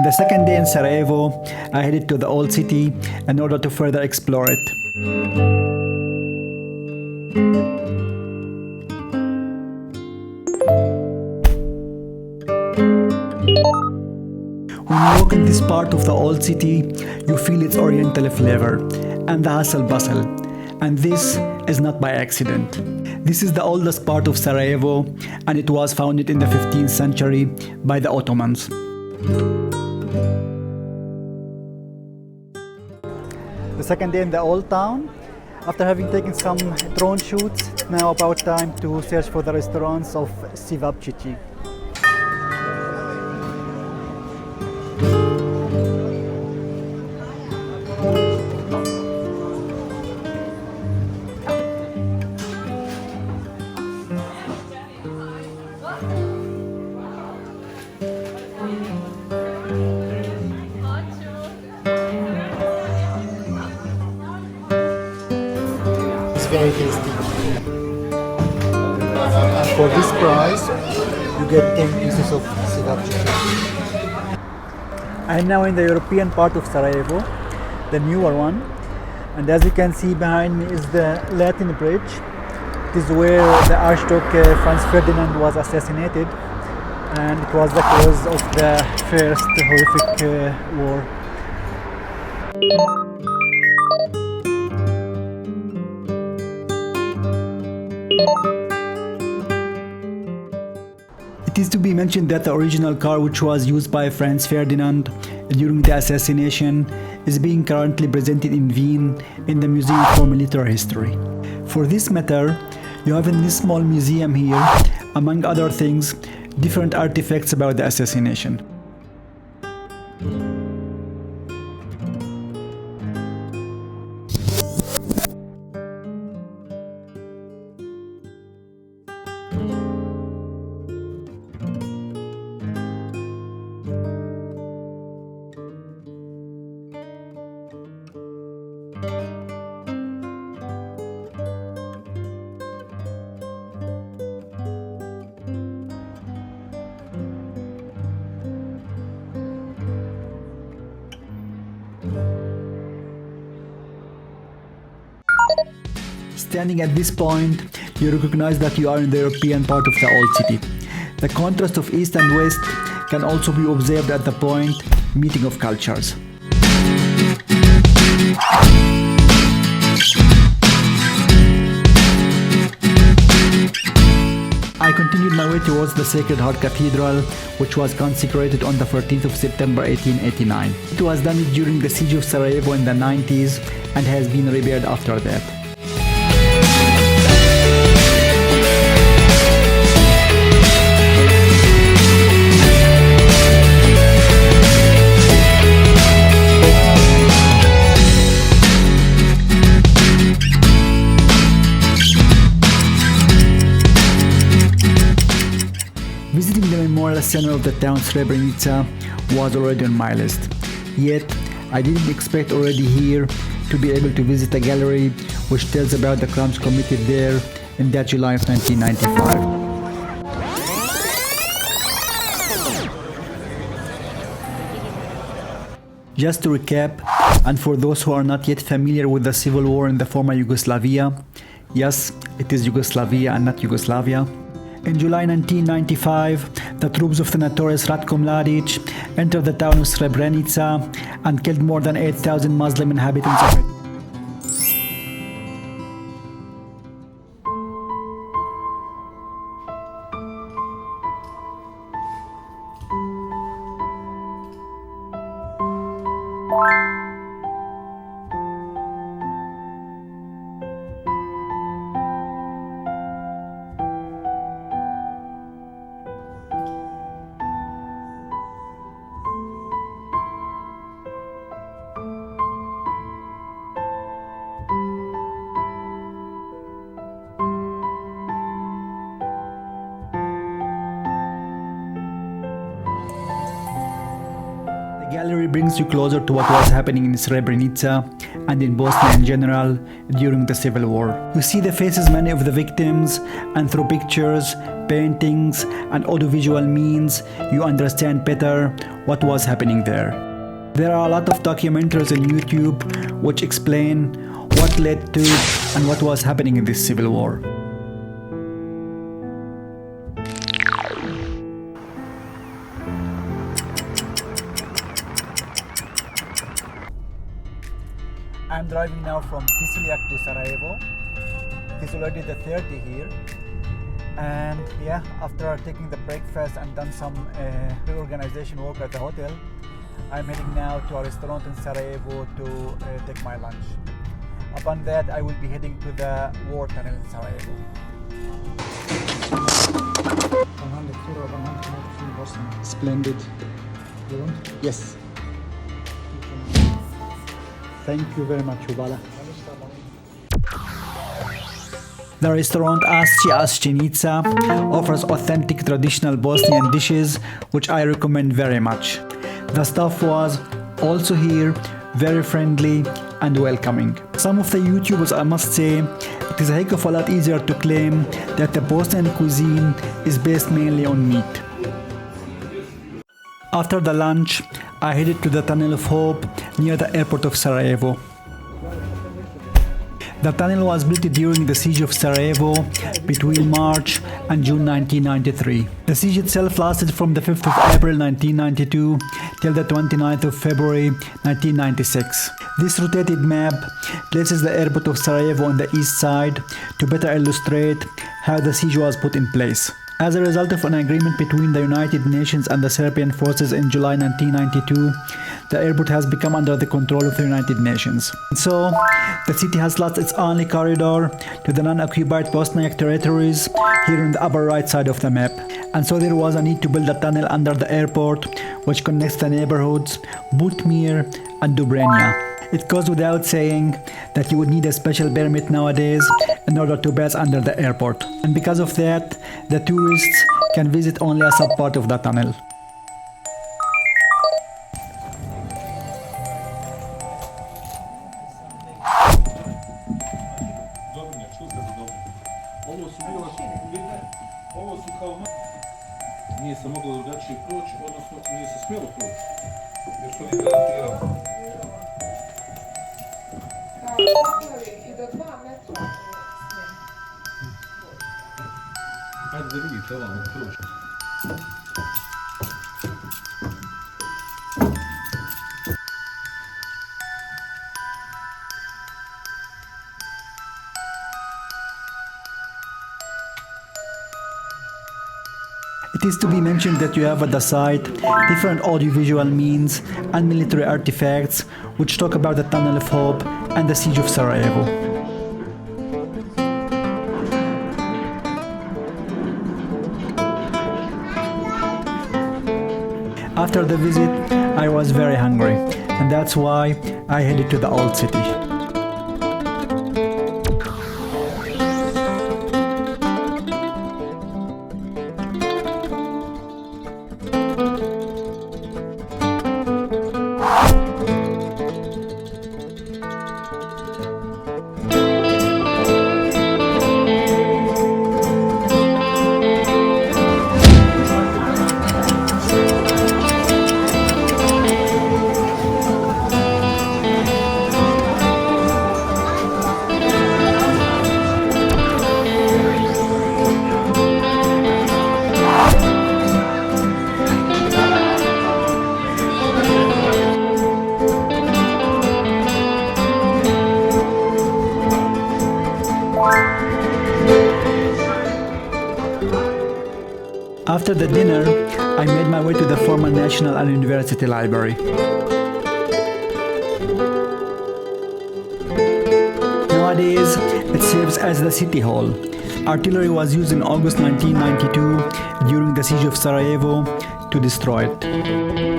On the second day in Sarajevo, I headed to the old city in order to further explore it. When you walk in this part of the old city, you feel its oriental flavor and the hustle bustle. And this is not by accident. This is the oldest part of Sarajevo, and it was founded in the 15th century by the Ottomans. The second day in the old town. After having taken some drone shoots, it's now about time to search for the restaurants of Ćevapčići. Very tasty. And for this price, you get 10 pieces of Ćevapčići. I am now in the European part of Sarajevo, the newer one, and as you can see behind me is the Latin Bridge. It is where the Archduke Franz Ferdinand was assassinated, and it was the cause of the first horrific war. It is to be mentioned that the original car which was used by Franz Ferdinand during the assassination is being currently presented in Wien in the Museum for Military History. For this matter, you have in this small museum here, among other things, different artifacts about the assassination. Standing at this point, you recognize that you are in the European part of the old city. The contrast of east and west can also be observed at the point meeting of cultures. I continued my way towards the Sacred Heart Cathedral, which was consecrated on the 14th of September 1889. It was damaged during the siege of Sarajevo in the 90s and has been repaired after that. Visiting the memorial center of the town Srebrenica was already on my list. Yet, I didn't expect already here to be able to visit a gallery which tells about the crimes committed there in that July of 1995. Just to recap, and for those who are not yet familiar with the civil war in the former Yugoslavia, yes, it is Yugoslavia and not Yugoslavia. In July 1995, the troops of the notorious Ratko Mladic entered the town of Srebrenica and killed more than 8,000 Muslim inhabitants of it. Gallery brings you closer to what was happening in Srebrenica and in Bosnia in general during the civil war. You see the faces many of the victims, and through pictures, paintings and audiovisual means you understand better what was happening there. There are a lot of documentaries on YouTube which explain what led to and what was happening in this civil war. I'm driving now from Kislyak to Sarajevo. It is already the 30 here. And yeah, after taking the breakfast and done some reorganization work at the hotel, I'm heading now to a restaurant in Sarajevo to take my lunch. Upon that, I will be heading to the war tunnel in Sarajevo. Splendid. Yes. Thank you very much, Ubala. The restaurant Ćevapčića offers authentic traditional Bosnian dishes, which I recommend very much. The staff was also here very friendly and welcoming. Some of the YouTubers, I must say, it is a heck of a lot easier to claim that the Bosnian cuisine is based mainly on meat. After the lunch, I headed to the Tunnel of Hope near the airport of Sarajevo. The tunnel was built during the siege of Sarajevo between March and June 1993. The siege itself lasted from the 5th of April 1992 till the 29th of February 1996. This rotated map places the airport of Sarajevo on the east side to better illustrate how the siege was put in place. As a result of an agreement between the United Nations and the Serbian forces in July 1992, the airport has become under the control of the United Nations. And so, the city has lost its only corridor to the non-occupied Bosniak territories here on the upper right side of the map. And so there was a need to build a tunnel under the airport which connects the neighborhoods Butmir and Dubranja. It goes without saying that you would need a special permit nowadays in order to pass under the airport. And because of that, the tourists can visit only a sub-part of the tunnel. Nije se moglo drugačije proći, odnosno nije se smjelo proći, jer su oni garantirali. I do 2 metra. Hajde da vidite ovamo proći. It is to be mentioned that you have at the site different audiovisual means and military artifacts which talk about the Tunnel of Hope and the siege of Sarajevo. After the visit, I was very hungry, and that's why I headed to the old city. After the dinner, I made my way to the former National and University Library. Nowadays, it serves as the city hall. Artillery was used in August 1992 during the siege of Sarajevo to destroy it.